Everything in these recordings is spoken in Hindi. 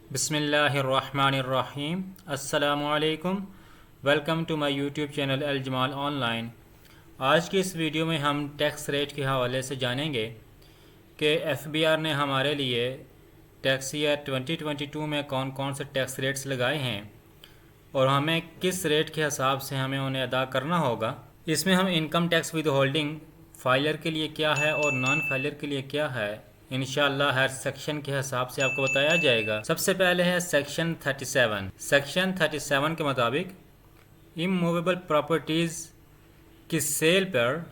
बिस्मिल्लाहिर्रहमानिर्रहीम। अस्सलामुअलैकुम। Welcome to my YouTube channel Al Jamal online. आज की इस वीडियो में हम टैक्स रेट के हवाले से जानेंगे कि एफबीआर ने हमारे लिए टैक्स ईयर 2022 में कौन कौन से टैक्स रेट्स लगाए हैं और हमें किस रेट के हिसाब से हमें उन्हें अदा करना होगा। इसमें हम income tax with holding filer के लिए क्या है और नॉन फाइलर के लिए क्या है, इंशाल्लाह हर सेक्शन के हिसाब से आपको बताया जाएगा। सबसे पहले है सेक्शन 37। सेक्शन 37 के मुताबिक इमूवेबल प्रॉपर्टीज़ की सेल पर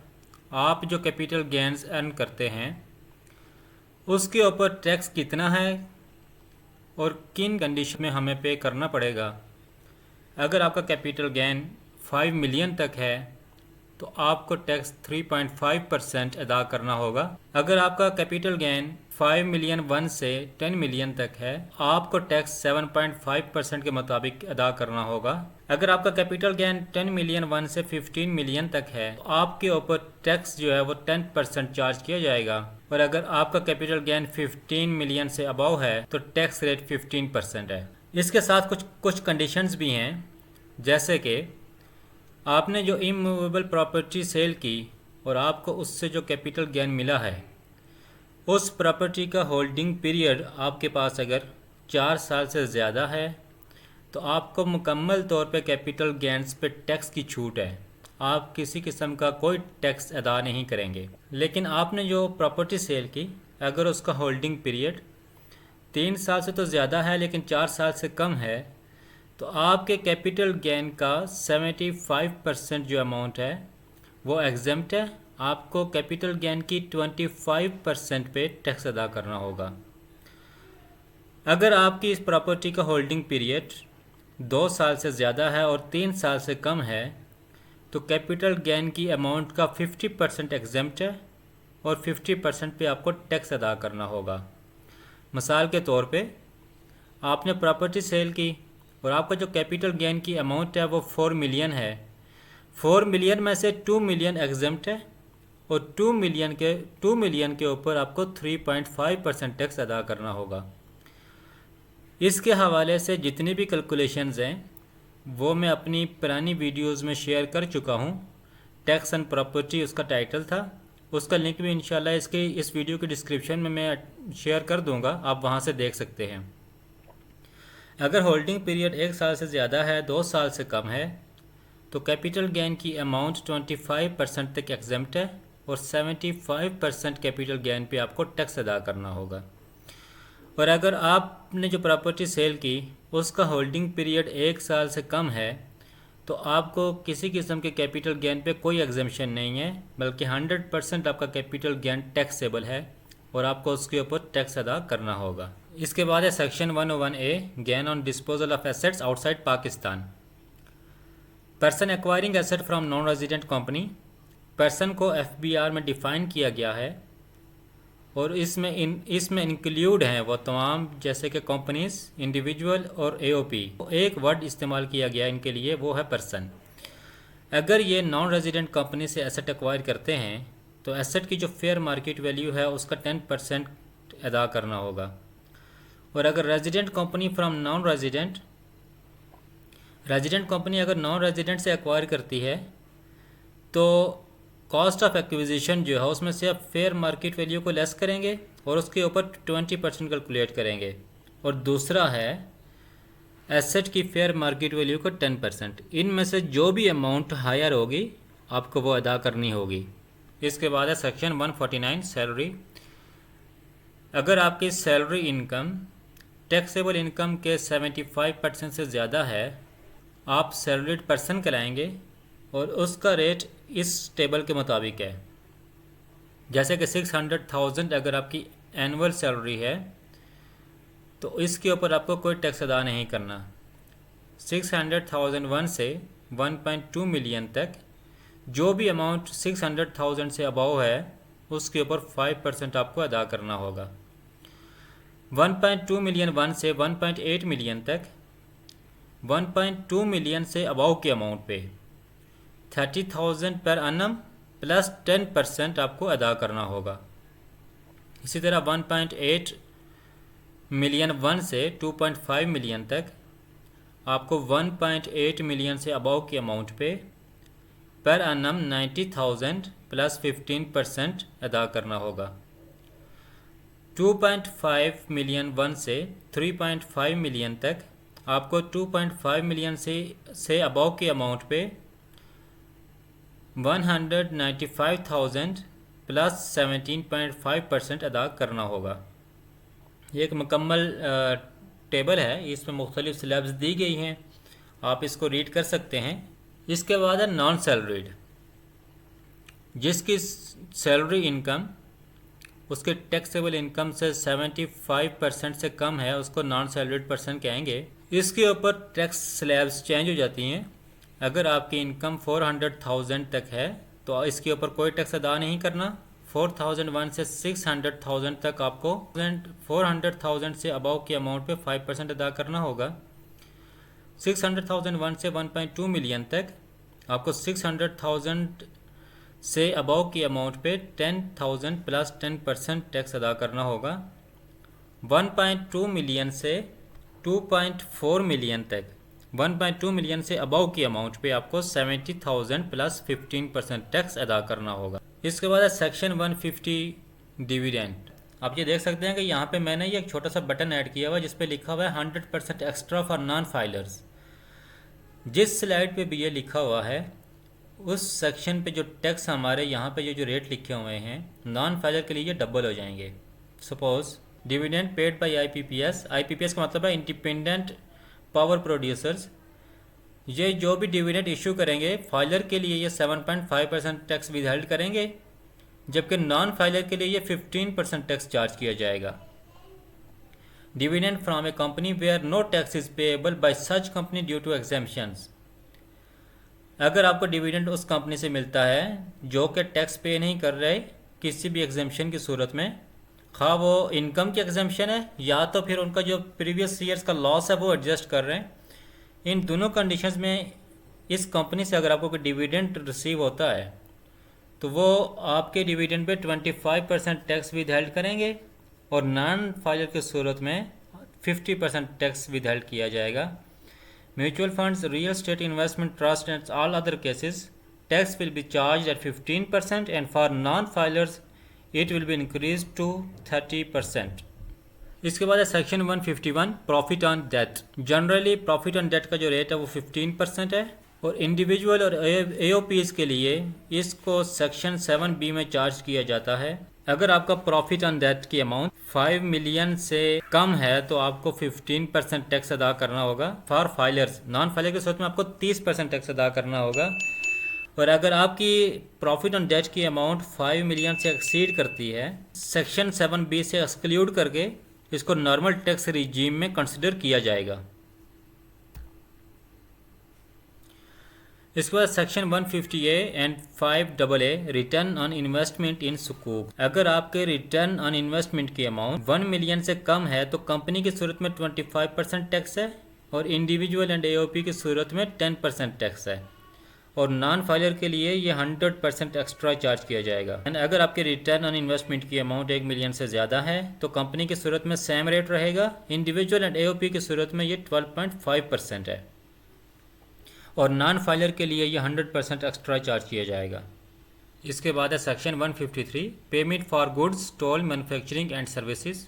आप जो कैपिटल गेन्स अर्न करते हैं उसके ऊपर टैक्स कितना है और किन कंडीशन में हमें पे करना पड़ेगा। अगर आपका कैपिटल गेन 5 मिलियन तक है तो आपको टैक्स 3.5% अदा करना होगा। अगर आपका कैपिटल गेन 5 मिलियन 1 से 10 मिलियन तक है आपको टैक्स 7.5% के मुताबिक अदा करना होगा। अगर आपका कैपिटल गेन 10 मिलियन 1 से 15 मिलियन तक है तो आपके ऊपर टैक्स जो है वो 10% चार्ज किया जाएगा। और अगर आपका कैपिटल गेन 15 मिलियन से अबव है तो टैक्स रेट 15% है। इसके साथ कुछ कंडीशंस भी हैं, जैसे कि आपने जो इमूवेबल प्रॉपर्टी सेल की और आपको उससे जो कैपिटल गेन मिला है उस प्रॉपर्टी का होल्डिंग पीरियड आपके पास अगर 4 साल से ज़्यादा है तो आपको मुकम्मल तौर पे कैपिटल गेन्स पे टैक्स की छूट है। आप किसी किस्म का कोई टैक्स अदा नहीं करेंगे। लेकिन आपने जो प्रॉपर्टी सेल की अगर उसका होल्डिंग पीरियड 3 साल से तो ज़्यादा है लेकिन 4 साल से कम है तो आपके कैपिटल गेन का 75% जो अमाउंट है वो एग्जेम्प्ट है। आपको कैपिटल गेन की 25% पे टैक्स अदा करना होगा। अगर आपकी इस प्रॉपर्टी का होल्डिंग पीरियड 2 साल से ज़्यादा है और 3 साल से कम है तो कैपिटल गेन की अमाउंट का 50% एग्जेम्प्ट है और 50% पे आपको टैक्स अदा करना होगा। मिसाल के तौर पे आपने प्रॉपर्टी सेल की और आपका जो कैपिटल गेन की अमाउंट है वो 4 मिलियन है। 4 मिलियन में से 2 मिलियन एग्जेम्प्ट है और 2 मिलियन के ऊपर आपको 3.5% टैक्स अदा करना होगा। इसके हवाले से जितनी भी कैलकुलेशंस हैं वो मैं अपनी पुरानी वीडियोस में शेयर कर चुका हूँ। टैक्स एंड प्रॉपर्टी उसका टाइटल था, उसका लिंक भी इंशाल्लाह इस वीडियो के डिस्क्रिप्शन में मैं शेयर कर दूँगा, आप वहाँ से देख सकते हैं। अगर होल्डिंग पीरियड 1 साल से ज़्यादा है 2 साल से कम है तो कैपिटल गेन की अमाउंट 25% तक एग्जेम्प्ट है और 75% कैपिटल गेन पे आपको टैक्स अदा करना होगा। और अगर आपने जो प्रॉपर्टी सेल की उसका होल्डिंग पीरियड 1 साल से कम है तो आपको किसी किस्म के कैपिटल गेन पे कोई एग्जेम्पशन नहीं है, बल्कि 100% आपका कैपिटल गेन टैक्सेबल है और आपको उसके ऊपर टैक्स अदा करना होगा। इसके बाद है section 101A gain on disposal of assets outside Pakistan. Person acquiring asset from non resident company, person को एफबीआर में डिफ़ाइन किया गया है और इसमें इंक्लूड हैं वो तमाम जैसे कि कंपनीज, इंडिविजुअल और एओपी। एक वर्ड इस्तेमाल किया गया इनके लिए, वो है पर्सन। अगर ये नॉन रेजिडेंट कंपनी से एसेट एक्वायर करते हैं तो एसेट की जो फेयर मार्केट वैल्यू है उसका 10% अदा करना होगा। और अगर resident company from non resident company अगर नॉन रेजिडेंट से एक्वायर करती है तो कॉस्ट ऑफ एक्विजिशन जो है उसमें से आप फेयर मार्केट वैल्यू को लेस करेंगे और उसके ऊपर 20% कैलकुलेट करेंगे। और दूसरा है एसेट की फेयर मार्केट वैल्यू को 10%। इनमें से जो भी अमाउंट हायर होगी आपको वो अदा करनी होगी। इसके बाद है सेक्शन 149 सैलरी। अगर आपकी सैलरी इनकम टैक्सेबल इनकम के 75% से ज़्यादा है आप सैलरीड पर्सन कहलाएंगे और उसका रेट इस टेबल के मुताबिक है। जैसे कि 600,000 अगर आपकी एनुअल सैलरी है तो इसके ऊपर आपको कोई टैक्स अदा नहीं करना। 600,001 से 1.2 मिलियन तक जो भी अमाउंट 600,000 से अबव है उसके ऊपर 5% आपको अदा करना होगा। 1.2 मिलियन 1 से 1.8 मिलियन तक 1.2 मिलियन से अबव के अमाउंट पे 30,000 पर annum प्लस 10% आपको अदा करना होगा। इसी तरह 1.8 मिलियन 1 से 2.5 मिलियन तक आपको 1.8 मिलियन से अबव की अमाउंट पे पर एनम 90,000 प्लस 15% अदा करना होगा। 2.5 मिलियन 1 से 3.5 मिलियन तक आपको 2.5 मिलियन से अबव के अमाउंट पे 195,000 प्लस 17.5% अदा करना होगा। ये एक मुकम्मल टेबल है, इसमें मुख्तलिफ स्लैब्स दी गई हैं, आप इसको रीड कर सकते हैं। इसके बाद है नॉन सैलरीड, जिसकी सैलरी इनकम उसके टैक्सेबल इनकम से 75% से कम है, उसको नॉन सैलरीड पर्सन कहेंगे। इसके ऊपर टैक्स स्लैब्स चेंज हो जाती हैं। अगर आपकी इनकम 400,000 तक है तो इसके ऊपर कोई टैक्स अदा नहीं करना। 4,001 से 600,000 तक आपको 400,000 से अबव के अमाउंट पे 5% अदा करना होगा। 600,001 से 1.2 मिलियन तक आपको 600,000 से अबव की अमाउंट पे 10,000 प्लस 10% टैक्स अदा करना होगा। 1.2 मिलियन से 2.4 मिलियन तक 1.2 मिलियन से अबव की अमाउंट पे आपको 70,000 प्लस 15% टैक्स अदा करना होगा। इसके बाद है सेक्शन 150 डिविडेंड। आप ये देख सकते हैं कि यहाँ पे मैंने ये एक छोटा सा बटन ऐड किया हुआ है जिस पे लिखा हुआ है 100% एक्स्ट्रा फॉर नॉन फाइलर्स। जिस स्लाइड पे भी ये लिखा हुआ है उस सेक्शन पे जो टैक्स हमारे यहाँ पे जो रेट लिखे हुए हैं नॉन फाइलर के लिए डबल हो जाएंगे। Suppose dividend paid by IPPS, IPPS का मतलब है इंडिपेंडेंट पावर प्रोड्यूसर्स, ये जो भी डिविडेंड इशू करेंगे फाइलर के लिए ये 7.5% टैक्स विदहेल्ड करेंगे, जबकि नॉन फाइलर के लिए ये 15% टैक्स चार्ज किया जाएगा। Dividend from a company where no tax is payable by such company due to exemptions. अगर आपको डिविडेंड उस कंपनी से मिलता है जो कि टैक्स पे नहीं कर रहे किसी भी एग्जेम्पशन की सूरत में, खा वो इनकम की एग्जेम्पशन है या तो फिर उनका जो प्रीवियस ईयर्स का लॉस है वो एडजस्ट कर रहे हैं, इन दोनों कंडीशंस में इस कंपनी से अगर आपको कोई डिविडेंड रिसीव होता है तो वो आपके डिविडेंड पे 25% टैक्स विदहेल्ड करेंगे और नॉन फाइलर की सूरत में 50% टैक्स विदहेल्ड किया जाएगा। Mutual funds, real estate investment trust and all other cases tax will be charge at 15% and for non filers it will be increase to 30%। इसके बाद है section 151 profit on debt. Generally profit on debt का जो रेट है वो 15% है और इंडिविजुअल और एओपीज के लिए इसको सेक्शन 7B में चार्ज किया जाता है। अगर आपका प्रॉफिट ऑन डेट की अमाउंट 5 मिलियन से कम है तो आपको 15% टैक्स अदा करना होगा। फॉर फाइलर्स, नॉन फाइलर की सूरत में आपको 30% टैक्स अदा करना होगा। और अगर आपकी प्रॉफिट ऑन डेट की अमाउंट 5 मिलियन से एक्सीड करती है, सेक्शन 7B से एक्सक्लूड करके इसको नॉर्मल टैक्स रिजीम में कंसिडर किया जाएगा। इसके बाद section 150A and 5AA return on investment in सुकूक। अगर आपके रिटर्न ऑन इन्वेस्टमेंट की अमाउंट 1 मिलियन से कम है तो कंपनी की सूरत में 25% टैक्स है और इंडिविजुअल एंड एओपी की सूरत में 10% टैक्स है और नॉन फाइलर के लिए ये 100% एक्स्ट्रा चार्ज किया जाएगा। एंड अगर आपके रिटर्न ऑन इन्वेस्टमेंट की अमाउंट 1 मिलियन से ज़्यादा है तो कंपनी की सूरत में सेम रेट रहेगा, इंडिविजुअल एंड एओपी की सूरत में ये 12.5% है और नॉन फाइलर के लिए ये 100% एक्स्ट्रा चार्ज किया जाएगा। इसके बाद है section 153 payment for goods toll manufacturing and services.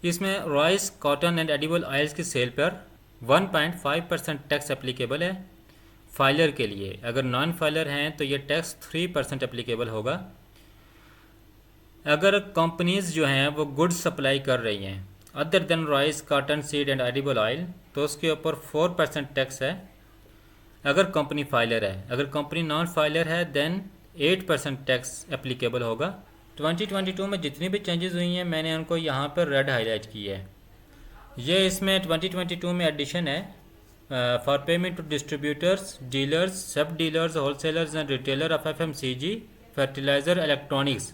इसमें rice, cotton and edible oils की सेल पर 1.5% टैक्स एप्लीकेबल है फाइलर के लिए। अगर नॉन फाइलर हैं तो ये टैक्स 3% एप्लीकेबल होगा। अगर कंपनीज जो हैं वो गुड्स सप्लाई कर रही हैं other than rice, cotton seed and edible oil तो उसके ऊपर 4% टैक्स है अगर कंपनी फाइलर है। अगर कंपनी नॉन फाइलर है देन 8% टैक्स एप्लीकेबल होगा। 2022 में जितनी भी चेंजेस हुई हैं मैंने उनको यहाँ पर रेड हाईलाइट की है। ये इसमें 2022 में एडिशन है for payment to distributors, dealers, sub dealers, wholesalers and retailer of FMCG, fertiliser, electronics.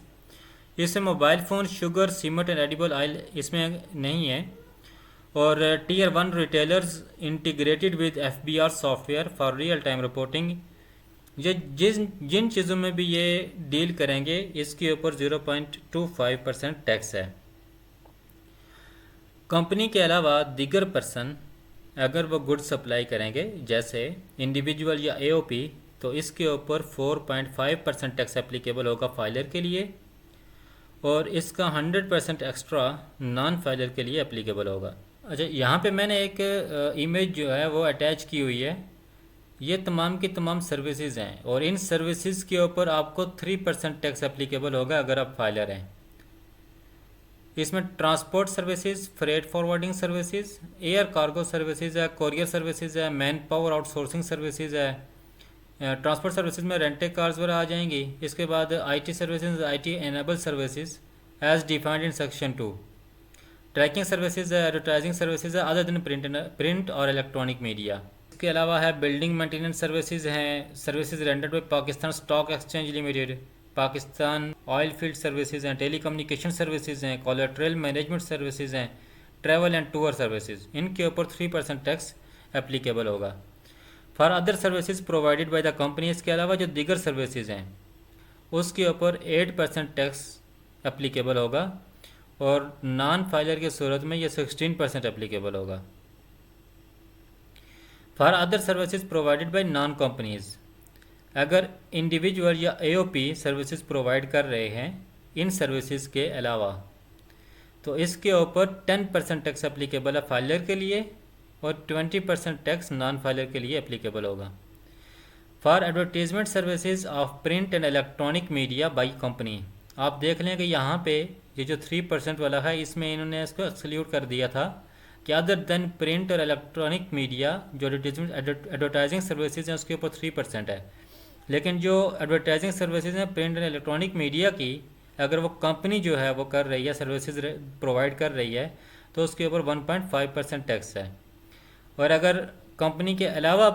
इसमें mobile phone, sugar, cement and edible oil इसमें नहीं है। और Tier 1 retailers integrated with FBR software for real time reporting. ये जिन चीज़ों में भी ये डील करेंगे इसके ऊपर 0.25% टैक्स है। कंपनी के अलावा दीगर पर्सन अगर वो गुड्स सप्लाई करेंगे जैसे इंडिविजुअल या एओपी, तो इसके ऊपर 4.5% टैक्स एप्लीकेबल होगा फाइलर के लिए, और इसका 100% एक्स्ट्रा नॉन फाइलर के लिए एप्लीकेबल होगा। अच्छा, यहाँ पे मैंने एक इमेज जो है वो अटैच की हुई है। ये तमाम की तमाम सर्विसेज हैं और इन सर्विसेज के ऊपर आपको 3% टैक्स एप्लीकेबल होगा अगर आप फाइलर हैं। इसमें transport services, freight forwarding services, air cargo services है, कोरियर सर्विसेज है, मैन पावर आउटसोर्सिंग सर्विसेज है। ट्रांसपोर्ट सर्विसेज में रेंटेड कार्स वगैरह आ जाएंगी। इसके बाद IT services, IT enable services as defined in section 2। Tracking services है, एडवर्टाइजिंग सर्विसेज है अदर देन प्रिंट और इलेक्ट्रॉनिक मीडिया। इसके अलावा है बिल्डिंग मेंटेनेंस सर्विसेज हैं, services rendered by Pakistan stock exchange limited, Pakistan oil field services हैं, टेलीकम्युनिकेशन सर्विसेज हैं, कोलेट्रल मैनेजमेंट सर्विसेज हैं, ट्रैवल एंड टूर सर्विसेज। इनके ऊपर 3% टैक्स एप्लीकेबल होगा। For other services provided by the company, इसके अलावा जो दीगर सर्विसेज हैं उसके ऊपर 8% टैक्स एप्लीकेबल होगा, और नॉन फाइलर की सूरत में यह 16% एप्लीकेबल होगा। For other services provided by non companies, अगर इंडिविजुअल या एओपी सर्विसेज प्रोवाइड कर रहे हैं इन सर्विसेज के अलावा, तो इसके ऊपर 10% टैक्स एप्लीकेबल है फाइलर के लिए, और 20% टैक्स नॉन फाइलर के लिए एप्लीकेबल होगा। For advertisement services of print and electronic media by company, आप देख लें कि यहाँ पे ये जो 3% वाला है इसमें इन्होंने इसको एक्सक्लूड कर दिया था कि अदर देन प्रिंट और इलेक्ट्रॉनिक मीडिया, जो एडवर्टाइजिंग सर्विसेज हैं उसके ऊपर 3% है। लेकिन जो एडवर्टाइजिंग सर्विसेज हैं प्रिंट एंड इलेक्ट्रॉनिक मीडिया की, अगर वो कंपनी जो है वो कर रही है, सर्विसेज प्रोवाइड कर रही है, तो उसके ऊपर 1.5% टैक्स है। और अगर कंपनी के अलावा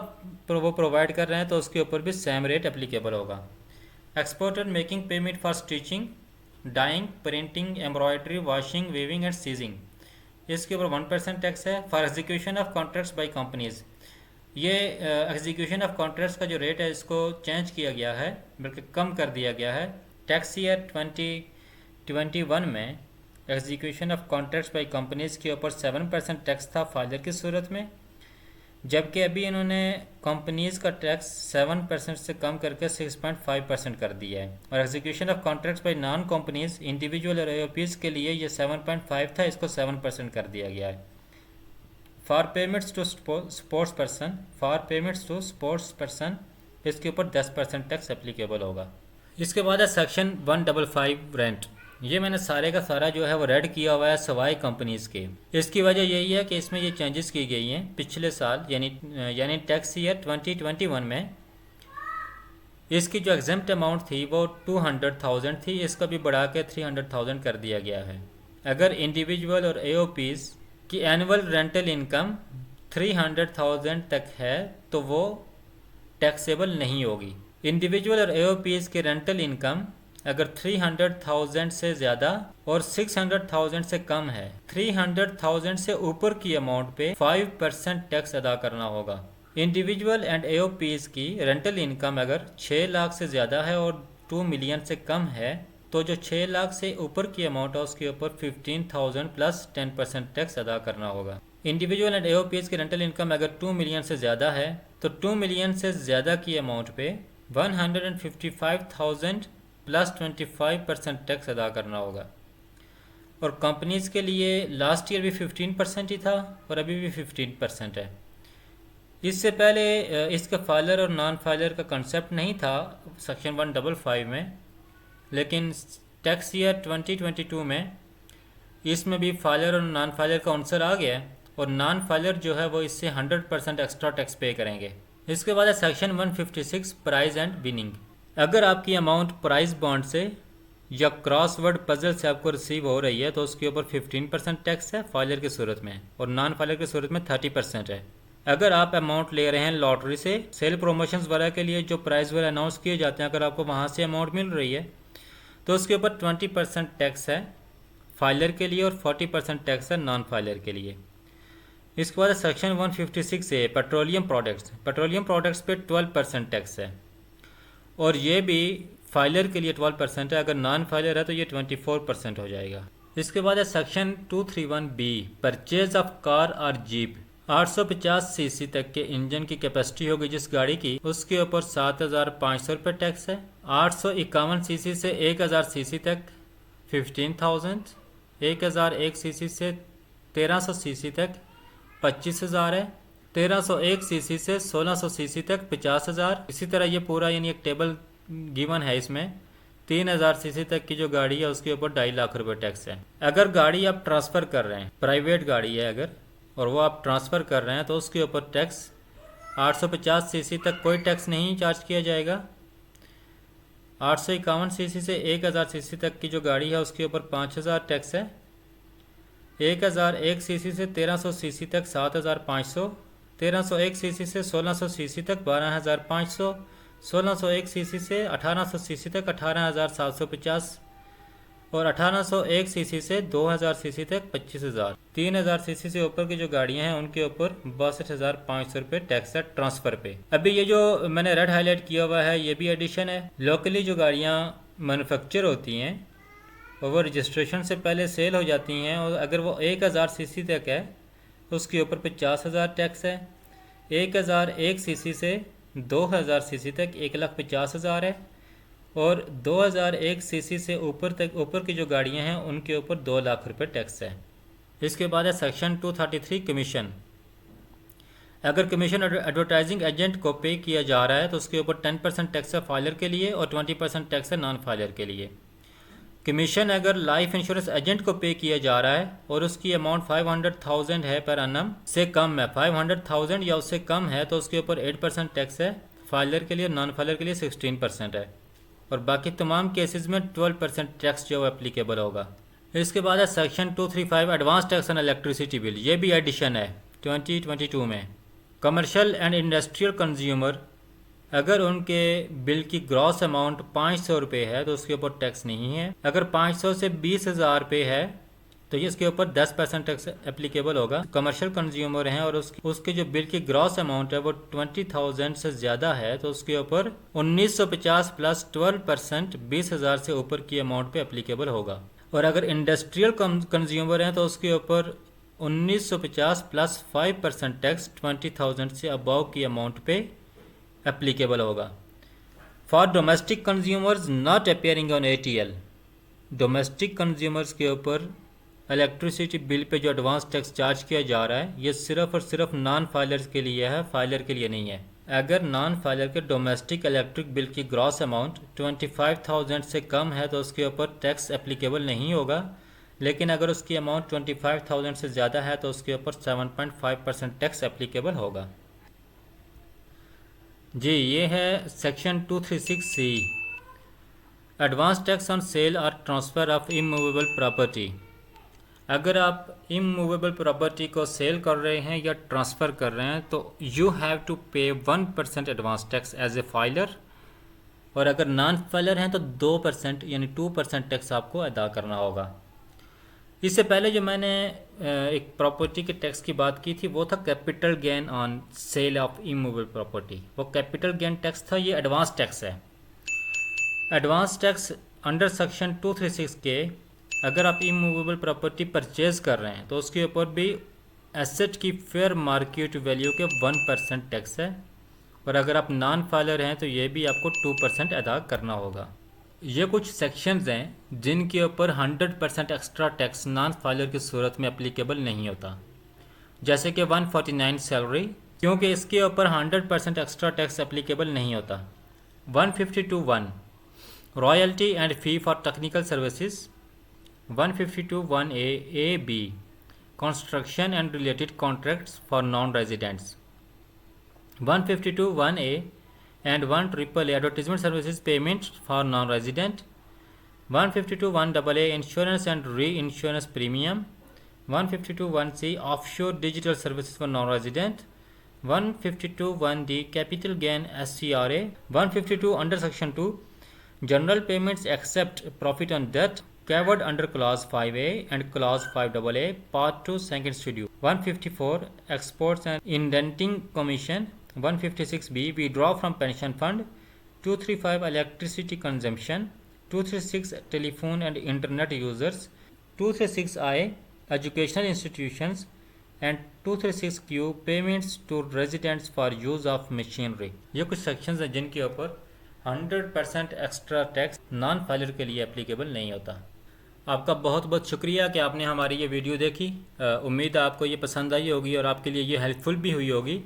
वो प्रोवाइड कर रहे हैं तो उसके ऊपर भी सेम रेट एप्लीकेबल होगा। Exporter making payment for stitching, dyeing, printing, embroidery, washing, weaving and sizing, इसके ऊपर 1% टैक्स है। For execution of contracts by companies, ये एग्जीक्यूशन ऑफ कॉन्ट्रैक्ट्स का जो रेट है इसको चेंज किया गया है, बल्कि कम कर दिया गया है। टैक्स ईयर 2021 में execution of contracts by companies के ऊपर 7% टैक्स था फाइलर की सूरत में, जबकि अभी इन्होंने कंपनीज का टैक्स 7% से कम करके 6.5% कर दिया है। और execution of contracts bye non companies, individual और एओपीज़ के लिए ये 7.5 था, इसको 7% कर दिया गया है। For payments to sports person, इसके ऊपर 10% टैक्स एप्लीकेबल होगा। इसके बाद है सेक्शन 155 रेंट। ये मैंने सारे का सारा जो है वो रेड किया हुआ है सवाई कंपनीज़ के। इसकी वजह यही है कि इसमें ये चेंजेस की गई हैं पिछले साल, यानी टैक्स ईयर 2021 में इसकी जो एग्जेम्प्ट अमाउंट थी वो 200,000 थी, इसका भी बढ़ा के 300,000 कर दिया गया है। अगर इंडिविजुअल और एओपीज़ की एनुअल रेंटल इनकम 300,000 तक है तो वो टैक्सेबल नहीं होगी। इंडिविजुअल और एओपीज़ की रेंटल इनकम अगर 300,000 से ज़्यादा और 600,000 से कम है, 300,000 से ऊपर की अमाउंट पे 5% टैक्स अदा करना होगा। इंडिविजुअल एंड एओपीज़ की रेंटल इनकम अगर 6 लाख से ज़्यादा है और 2 मिलियन से कम है, तो जो 6 लाख से ऊपर की अमाउंट है उसके ऊपर 15,000 प्लस 10% टैक्स अदा करना होगा। इंडिविजुअल एंड एओपीज़ की रेंटल इनकम अगर 2 मिलियन से ज़्यादा है तो 2 मिलियन से ज़्यादा की अमाउंट पे 155,000 प्लस 25% टैक्स अदा करना होगा। और कंपनीज़ के लिए लास्ट ईयर भी 15% ही था और अभी भी 15% है। इससे पहले इसका फाइलर और नॉन फाइलर का कंसेप्ट नहीं था सेक्शन 155 में, लेकिन टैक्स ईयर 2022 में इसमें भी फाइलर और नॉन फाइलर का आंसर आ गया, और नॉन फाइलर जो है वो इससे 100% एक्स्ट्रा टैक्स पे करेंगे। इसके बाद है सेक्शन 156 प्राइज़ एंड विनिंग। अगर आपकी अमाउंट प्राइस बॉन्ड से या क्रॉसवर्ड पजल से आपको रिसीव हो रही है तो उसके ऊपर 15% टैक्स है फाइलर की सूरत में, और नॉन फाइलर की सूरत में 30% है। अगर आप अमाउंट ले रहे हैं लॉटरी से, सेल प्रमोशंस वगैरह के लिए जो प्राइस वगैरह अनाउंस किए जाते हैं, अगर आपको वहाँ से अमाउंट मिल रही है तो उसके ऊपर 20% टैक्स है फाइलर के लिए और 40% टैक्स है नॉन फाइलर के लिए। इसके बाद सेक्शन 156 है पेट्रोलियम प्रोडक्ट्स। पेट्रोलियम प्रोडक्ट्स पे 12% टैक्स है, और ये भी फाइलर के लिए 12% है, अगर नॉन फाइलर है तो ये 24% हो जाएगा। इसके बाद है section 231B, purchase of car और जीप। 850 सीसी तक के इंजन की कैपेसिटी होगी जिस गाड़ी की, उसके ऊपर 7,500 रुपये टैक्स है। 851 सीसी से 1,000 सीसी तक 15,000, 1,001 सीसी से 1,300 सीसी तक 25,000 है, 1,301 सीसी से 1,600 सीसी तक 50,000। इसी तरह ये पूरा यानी एक टेबल गिवन है इसमें। 3,000 सीसी तक की जो गाड़ी है उसके ऊपर 2.5 लाख रुपए टैक्स है। अगर गाड़ी आप ट्रांसफ़र कर रहे हैं, प्राइवेट गाड़ी है अगर, और वो आप ट्रांसफ़र कर रहे हैं तो उसके ऊपर टैक्स 850 सीसी तक कोई टैक्स नहीं चार्ज किया जाएगा। 851 सीसी से 1,000 सीसी तक की जो गाड़ी है उसके ऊपर 5,000 टैक्स है। 1,001 सीसी से 1,300 सीसी तक 7,500, 1,301 सीसी से 1,600 सीसी तक 12,500, 1,601 सीसी से 1,800 सीसी तक 18,750 और 1,801 सीसी से 2,000 सीसी तक 25,000। 3,000 सीसी से ऊपर की जो गाड़ियां हैं उनके ऊपर 62,500 रुपये टैक्स है ट्रांसफ़र पे। अभी ये जो मैंने रेड हाईलाइट किया हुआ है ये भी एडिशन है। लोकली जो गाड़ियाँ मैन्युफैक्चर होती हैं और वो रजिस्ट्रेशन से पहले सेल हो जाती हैं, और अगर वो 1,000 सीसी तक है उसके ऊपर 50,000 टैक्स है। 1,001 सीसी से 2,000 सीसी तक 1,50,000 है, और 2,001 सीसी से ऊपर की जो गाड़ियां हैं उनके ऊपर 2 लाख रुपए टैक्स है। इसके बाद है सेक्शन 233 कमीशन। अगर कमीशन एडवर्टाइजिंग एजेंट को पे किया जा रहा है तो उसके ऊपर 10% टैक्स है फाइलर के लिए और 20% टैक्स है नॉन फाइलर के लिए। कमीशन अगर लाइफ इंश्योरेंस एजेंट को पे किया जा रहा है और उसकी अमाउंट 500,000 है पर annum से कम है, 500,000 या उससे कम है तो उसके ऊपर 8% टैक्स है फाइलर के लिए, नॉन फाइलर के लिए 16% है, और बाकी तमाम केसेस में 12% टैक्स जो एप्लीकेबल होगा। इसके बाद है section 235 advance tax on electricity bill. ये भी एडिशन है 2022 में। कमर्शियल एंड इंडस्ट्रियल कंज्यूमर अगर उनके बिल की ग्रॉस अमाउंट 500 रुपये है तो उसके ऊपर टैक्स नहीं है। अगर 500 से 20,000 रुपये है तो ये इसके ऊपर 10% टैक्स एप्लीकेबल होगा। कमर्शियल कंज्यूमर हैं और उसके जो बिल की ग्रॉस अमाउंट है वो 20,000 से ज़्यादा है तो उसके ऊपर 1,950 प्लस 12% 20,000 से ऊपर की अमाउंट पे एप्लीकेबल होगा। और अगर इंडस्ट्रियल कंज्यूमर हैं तो उसके ऊपर 1,950 प्लस 5% टैक्स 20,000 से अबव की अमाउंट पे एप्लीकेबल होगा। For domestic consumers not appearing on ATL, domestic consumers के ऊपर इलेक्ट्रिसिटी बिल पे जो एडवांस टैक्स चार्ज किया जा रहा है ये सिर्फ और सिर्फ नॉन फाइलर्स के लिए है, फाइलर के लिए नहीं है। अगर नॉन फाइलर के डोमेस्टिक इलेक्ट्रिक बिल की ग्रॉस अमाउंट 25,000 से कम है तो उसके ऊपर टैक्स एप्लीकेबल नहीं होगा, लेकिन अगर उसकी अमाउंट 25,000 से ज़्यादा है तो उसके ऊपर 7.5% टैक्स एप्लीकेबल होगा। जी ये है section 236C, advance tax on sale और ट्रांसफ़र ऑफ इमूवेबल प्रॉपर्टी। अगर आप इमूवेबल प्रॉपर्टी को सेल कर रहे हैं या ट्रांसफ़र कर रहे हैं तो you have to pay 1% advance tax as a filer, और अगर नॉन फाइलर हैं तो 2% यानी 2% टैक्स आपको अदा करना होगा। इससे पहले जो मैंने एक प्रॉपर्टी के टैक्स की बात की थी वो था capital gain on sale of immovable property, वो कैपिटल गेन टैक्स था, ये एडवांस टैक्स है। एडवांस टैक्स अंडर सेक्शन 236 के अगर आप इमूवेबल प्रॉपर्टी परचेज कर रहे हैं तो उसके ऊपर भी एसेट की फेयर मार्केट वैल्यू के 1% टैक्स है, और अगर आप नॉन फाइलर हैं तो ये भी आपको 2% अदा करना होगा। ये कुछ सेक्शंस हैं जिनके ऊपर 100% एक्स्ट्रा टैक्स नॉन फाइलर की सूरत में एप्लीकेबल नहीं होता, जैसे कि 149 सैलरी, क्योंकि इसके ऊपर 100% एक्स्ट्रा टैक्स एप्लीकेबल नहीं होता। 152(1) royalty and fee for technical services, 152(1)(a), A, B construction and related contracts for non residents, 152(1)(a and 1AA advertisement services payments for non-resident, 152(1)AA insurance and reinsurance premium, 152(1)C offshore digital services for non-resident, 152(1)D capital gain SCRA, 152 under section 2 general payments except profit on debt covered under clause 5A and clause 5AA part 2 second schedule, 154 exports and indenting commission, 156B withdraw from pension fund, 235 electricity consumption, 236 telephone and internet users, 236I educational institutions and 236Q payments to residents for use of machinery. ये कुछ सेक्शंस हैं जिनके ऊपर 100% एक्स्ट्रा टैक्स नॉन फाइलर के लिए एप्लीकेबल नहीं होता। आपका बहुत बहुत शुक्रिया कि आपने हमारी ये वीडियो देखी। उम्मीद है आपको ये पसंद आई होगी और आपके लिए ये हेल्पफुल भी हुई होगी।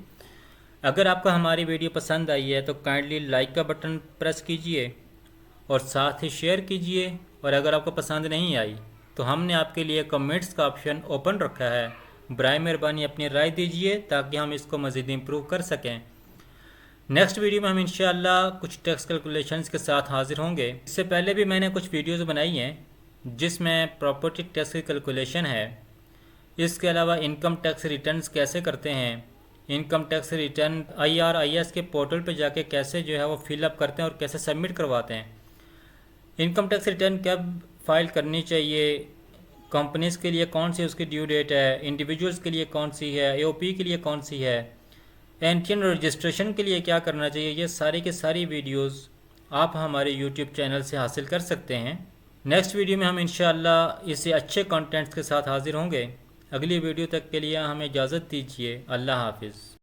अगर आपको हमारी वीडियो पसंद आई है तो काइंडली लाइक का बटन प्रेस कीजिए और साथ ही शेयर कीजिए। और अगर आपको पसंद नहीं आई तो हमने आपके लिए कमेंट्स का ऑप्शन ओपन रखा है, बराए मेहरबानी अपनी राय दीजिए ताकि हम इसको मज़ीद इम्प्रूव कर सकें। नेक्स्ट वीडियो में हम इंशाअल्लाह कुछ टैक्स कैलकुलेशंस के साथ हाजिर होंगे। इससे पहले भी मैंने कुछ वीडियोज़ बनाई हैं जिसमें प्रॉपर्टी टैक्स की कैलकुलेशन है। इसके अलावा इनकम टैक्स रिटर्न्स कैसे करते हैं, इनकम टैक्स रिटर्न IRIS के पोर्टल पे जाके कैसे जो है वो फिलअप करते हैं और कैसे सबमिट करवाते हैं, इनकम टैक्स रिटर्न कब फाइल करनी चाहिए, कंपनीज़ के लिए कौन सी उसकी ड्यू डेट है, इंडिविजुअल्स के लिए कौन सी है, AOP के लिए कौन सी है, एनटीएन रजिस्ट्रेशन के लिए क्या करना चाहिए, ये सारी की सारी वीडियोस आप हमारे YouTube चैनल से हासिल कर सकते हैं। नेक्स्ट वीडियो में हम इंशाअल्लाह इससे अच्छे कंटेंट्स के साथ हाजिर होंगे। अगली वीडियो तक के लिए हमें इजाज़त दीजिए। अल्लाह हाफिज़।